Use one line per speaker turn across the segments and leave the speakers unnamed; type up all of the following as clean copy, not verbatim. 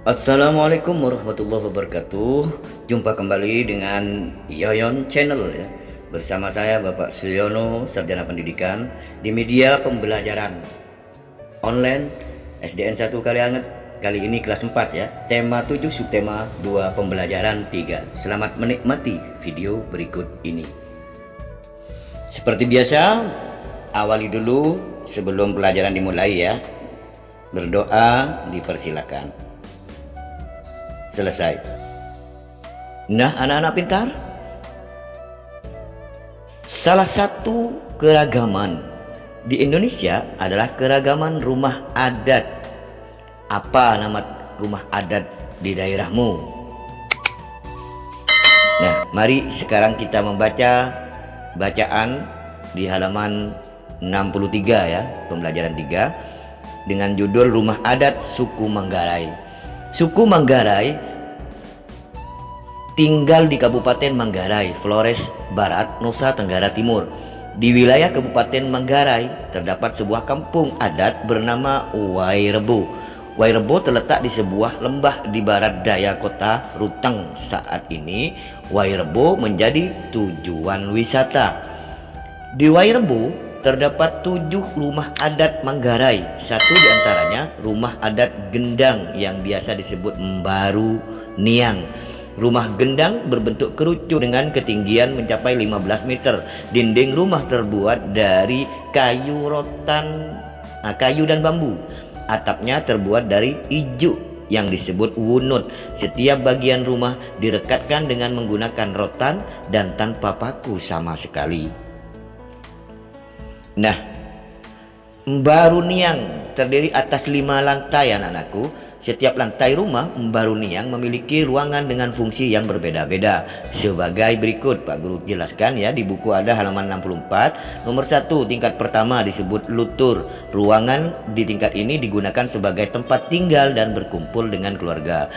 Assalamualaikum warahmatullahi wabarakatuh. Jumpa kembali dengan Yoyon Channel ya. Bersama saya Bapak Suyono, Sarjana Pendidikan di media pembelajaran online SDN 1 Kalianget. Kali ini kelas 4 ya. Tema 7 subtema 2 pembelajaran 3. Selamat menikmati video berikut ini. Seperti biasa, awali dulu sebelum pelajaran dimulai ya. Berdoa dipersilakan. Selesai. Nah, anak-anak pintar, salah satu keragaman di Indonesia adalah keragaman rumah adat. Apa nama rumah adat di daerahmu? Nah, mari sekarang kita membaca bacaan di halaman 63 ya, pembelajaran 3 dengan judul Rumah Adat Suku Manggarai. Suku Manggarai tinggal di Kabupaten Manggarai, Flores Barat, Nusa Tenggara Timur. Di wilayah Kabupaten Manggarai terdapat sebuah kampung adat bernama Wairebo. Wairebo terletak di sebuah lembah di barat daya kota Ruteng. Saat ini Wairebo menjadi tujuan wisata. Di Wairebo terdapat 7 rumah adat Manggarai. Satu diantaranya rumah adat Gendang yang biasa disebut Mbaru Niang. Rumah Gendang berbentuk kerucu dengan ketinggian mencapai 15 meter. Dinding rumah terbuat dari kayu rotan, kayu dan bambu. Atapnya terbuat dari ijuk yang disebut wunut. Setiap bagian rumah direkatkan dengan menggunakan rotan dan tanpa paku sama sekali. Nah, Mbaru Niang terdiri atas 5 lantai anak-anakku. Setiap lantai rumah Mbaru Niang memiliki ruangan dengan fungsi yang berbeda-beda. Sebagai berikut, Pak Guru jelaskan ya, di buku ada halaman 64. Nomor 1, tingkat pertama disebut lutur. Ruangan di tingkat ini digunakan sebagai tempat tinggal dan berkumpul dengan keluarga.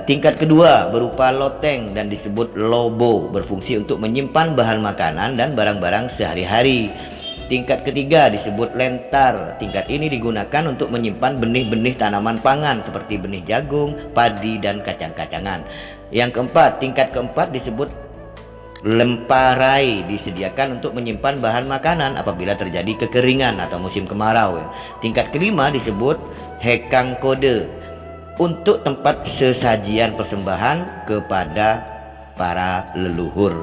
Tingkat kedua berupa loteng dan disebut lobo, berfungsi untuk menyimpan bahan makanan dan barang-barang sehari-hari. Tingkat ketiga disebut lentar. Tingkat ini digunakan untuk menyimpan benih-benih tanaman pangan seperti benih jagung, padi, dan kacang-kacangan. Yang keempat, tingkat keempat disebut lemparai, disediakan untuk menyimpan bahan makanan apabila terjadi kekeringan atau musim kemarau. Tingkat kelima disebut hekang kode, untuk tempat sesajian persembahan kepada para leluhur.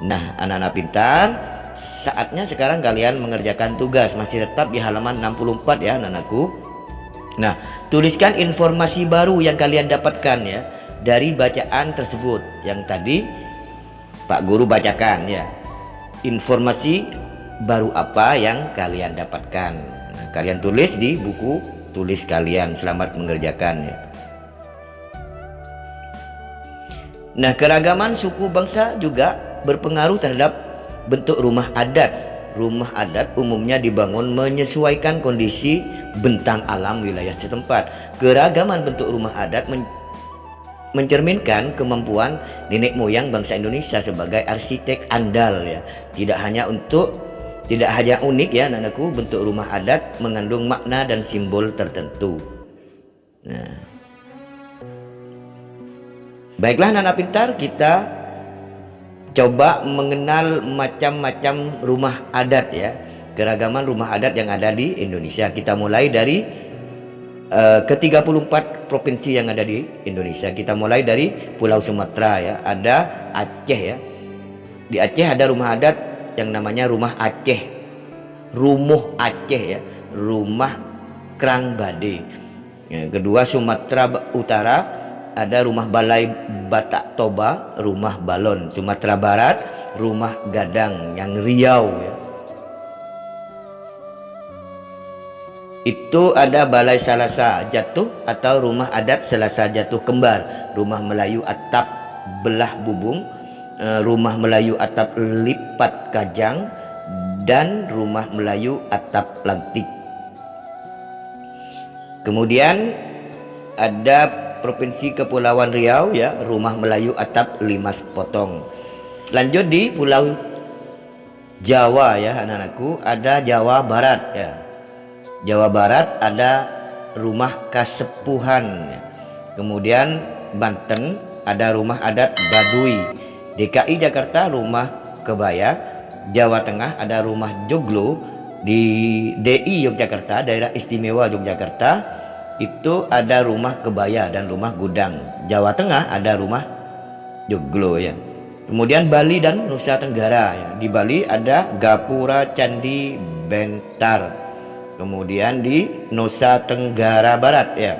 Nah, anak-anak pintar, saatnya sekarang kalian mengerjakan tugas. Masih tetap di halaman 64 ya anak-anakku. Nah, tuliskan informasi baru yang kalian dapatkan ya dari bacaan tersebut yang tadi Pak Guru bacakan ya. Informasi baru apa yang kalian dapatkan. Nah, kalian tulis di buku tulis kalian. Selamat mengerjakan ya. Nah, keragaman suku bangsa juga berpengaruh terhadap bentuk rumah adat. Rumah adat umumnya dibangun menyesuaikan kondisi bentang alam wilayah setempat. Keragaman bentuk rumah adat mencerminkan kemampuan nenek moyang bangsa Indonesia sebagai arsitek andal ya. Tidak hanya unik ya anak-anakku, bentuk rumah adat mengandung makna dan simbol tertentu. Nah, baiklah anak-anak pintar, kita coba mengenal macam-macam rumah adat ya, keragaman rumah adat yang ada di Indonesia. Kita mulai dari ke-34 provinsi yang ada di Indonesia. Kita mulai dari Pulau Sumatera ya, ada Aceh ya. Di Aceh ada rumah adat yang namanya rumah Aceh, Rumuh Aceh ya, rumah Krang Bade. Yang kedua, Sumatera Utara ada rumah Balai Batak Toba, rumah Balon. Sumatera Barat, rumah Gadang yang Riau ya. Itu ada Balai Salasa Jatuh atau rumah adat Salasa Jatuh Kembar, rumah Melayu atap belah bubung, rumah Melayu atap lipat kajang, dan rumah Melayu atap lantik. Kemudian ada Provinsi Kepulauan Riau ya, rumah Melayu atap 5 potong. Lanjut di Pulau Jawa ya anak-anakku, ada Jawa Barat ya. Jawa Barat ada rumah Kasepuhan ya. Kemudian Banten ada rumah adat Baduy. DKI Jakarta rumah kebaya. Jawa Tengah ada rumah joglo. Di DI Yogyakarta, daerah istimewa Yogyakarta, itu ada rumah kebaya dan rumah gudang. Jawa Tengah ada rumah joglo ya. Kemudian Bali dan Nusa Tenggara ya. Di Bali ada Gapura Candi Bentar. Kemudian di Nusa Tenggara Barat ya,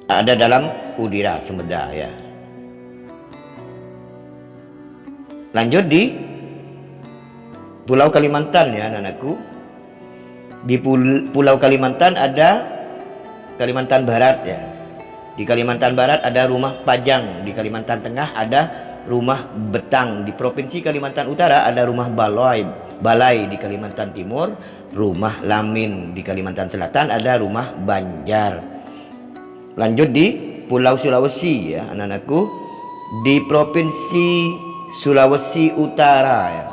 ada dalam Udira Sumedang ya. Lanjut di Pulau Kalimantan ya anak-anakku. Di Pulau Kalimantan ada Kalimantan Barat ya. Di Kalimantan Barat ada rumah Pajang. Di Kalimantan Tengah ada rumah Betang. Di Provinsi Kalimantan Utara ada rumah Balai. Di Kalimantan Timur rumah Lamin. Di Kalimantan Selatan ada rumah Banjar. Lanjut di Pulau Sulawesi ya anak-anakku. Di Provinsi Sulawesi Utara ya,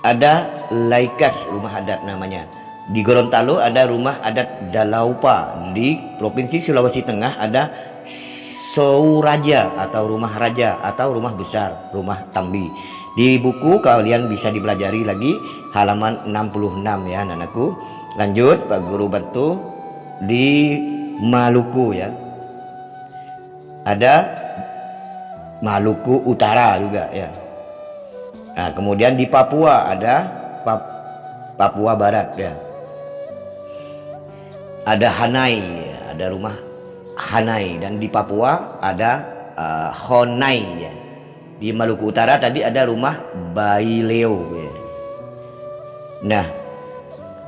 ada Laikas, rumah adat namanya. Di Gorontalo ada rumah adat Dalaupa. Di Provinsi Sulawesi Tengah ada Souraja atau rumah raja atau rumah besar, rumah Tambi. Di buku kalian bisa dipelajari lagi halaman 66 ya anak-anakku. Lanjut Pak Guru bantu. Di Maluku ya, ada Maluku Utara juga ya. Nah, kemudian di Papua ada Papua Barat ya. Ada Hanai, ya. Ada rumah Hanai. Dan di Papua ada Honai ya. Di Maluku Utara tadi ada rumah Baileo ya. Nah,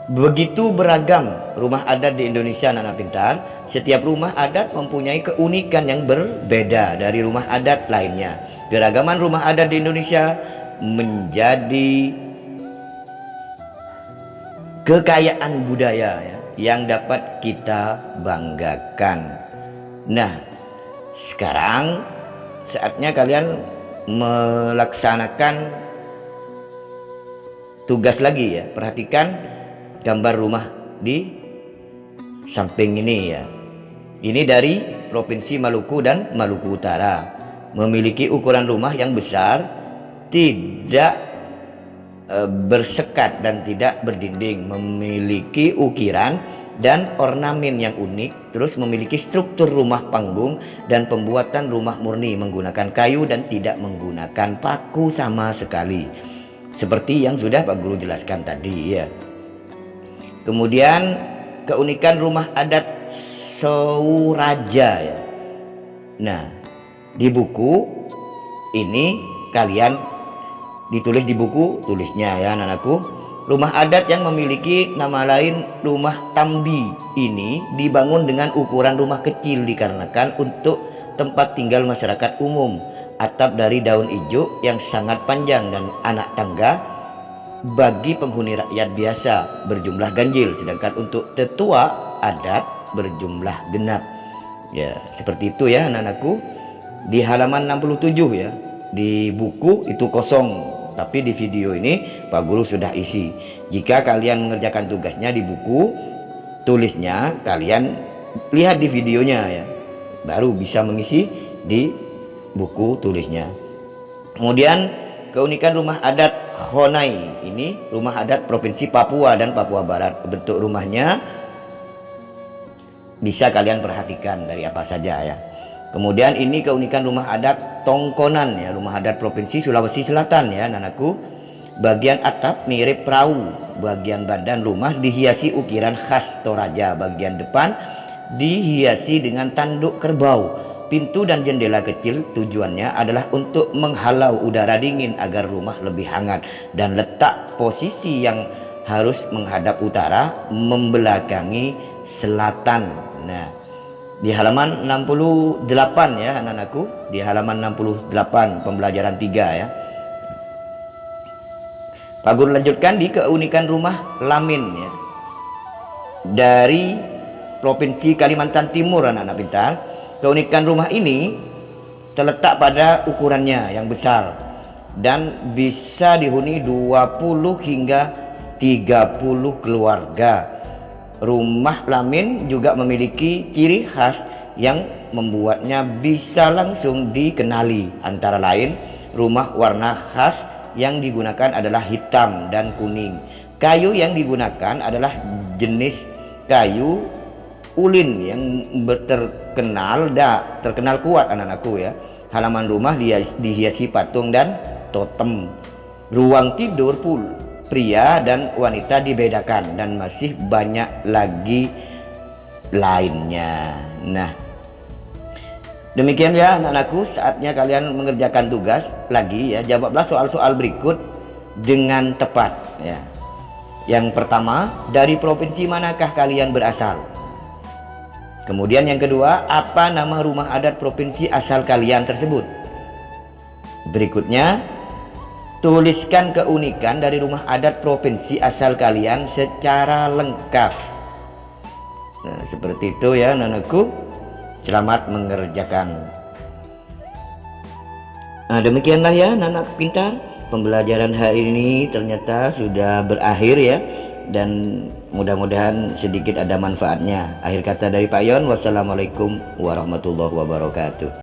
begitu beragam rumah adat di Indonesia anak-anak pintar. Setiap rumah adat mempunyai keunikan yang berbeda dari rumah adat lainnya. Keragaman rumah adat di Indonesia menjadi kekayaan budaya ya, yang dapat kita banggakan. Nah, sekarang saatnya kalian melaksanakan tugas lagi ya. Perhatikan gambar rumah di samping ini ya. Ini dari Provinsi Maluku dan Maluku Utara. Memiliki ukuran rumah yang besar, tidak bersekat dan tidak berdinding, memiliki ukiran dan ornamen yang unik, terus memiliki struktur rumah panggung dan pembuatan rumah murni menggunakan kayu dan tidak menggunakan paku sama sekali. Seperti yang sudah Pak Guru jelaskan tadi ya. Kemudian keunikan rumah adat Souraja ya. Nah, di buku ini kalian ditulis di buku tulisnya ya anak-anakku. Rumah adat yang memiliki nama lain rumah Tambi ini dibangun dengan ukuran rumah kecil dikarenakan untuk tempat tinggal masyarakat umum. Atap dari daun hijau yang sangat panjang dan anak tangga bagi penghuni rakyat biasa berjumlah ganjil, sedangkan untuk tetua adat berjumlah genap. Ya, seperti itu ya anak-anakku. Di halaman 67 ya. Di buku itu kosong, tapi di video ini Pak Guru sudah isi. Jika kalian mengerjakan tugasnya di buku tulisnya, kalian lihat di videonya ya. Baru bisa mengisi di buku tulisnya. Kemudian keunikan rumah adat Honai, ini rumah adat Provinsi Papua dan Papua Barat. Bentuk rumahnya bisa kalian perhatikan dari apa saja ya. Kemudian ini keunikan rumah adat Tongkonan ya, rumah adat Provinsi Sulawesi Selatan ya anakku. Bagian atap mirip perahu, bagian badan rumah dihiasi ukiran khas Toraja, bagian depan dihiasi dengan tanduk kerbau. Pintu dan jendela kecil tujuannya adalah untuk menghalau udara dingin agar rumah lebih hangat, dan letak posisi yang harus menghadap utara membelakangi selatan. Nah, di halaman 68 ya anak-anakku, di halaman 68 pembelajaran 3 ya. Pak Guru lanjutkan di keunikan rumah Lamin ya. Dari Provinsi Kalimantan Timur anak-anak pintar. Keunikan rumah ini terletak pada ukurannya yang besar. dan bisa dihuni 20 hingga 30 keluarga. Rumah Lamin juga memiliki ciri khas yang membuatnya bisa langsung dikenali. Antara lain, rumah warna khas yang digunakan adalah hitam dan kuning. Kayu yang digunakan adalah jenis kayu ulin yang terkenal kuat anak-anakku ya. Halaman rumah dihiasi patung dan totem. Ruang tidur pria dan wanita dibedakan, dan masih banyak lagi lainnya. Nah, demikian ya anak-anakku, saatnya kalian mengerjakan tugas lagi ya. Jawablah soal-soal berikut dengan tepat ya. Yang pertama, dari provinsi manakah kalian berasal? Kemudian yang kedua, apa nama rumah adat provinsi asal kalian tersebut? Berikutnya, tuliskan keunikan dari rumah adat provinsi asal kalian secara lengkap. Nah, seperti itu ya anak-anakku. Selamat mengerjakan. Nah, demikianlah ya anak-anak pintar. Pembelajaran hari ini ternyata sudah berakhir ya, dan mudah-mudahan sedikit ada manfaatnya. Akhir kata dari Pak Yon, wassalamualaikum warahmatullahi wabarakatuh.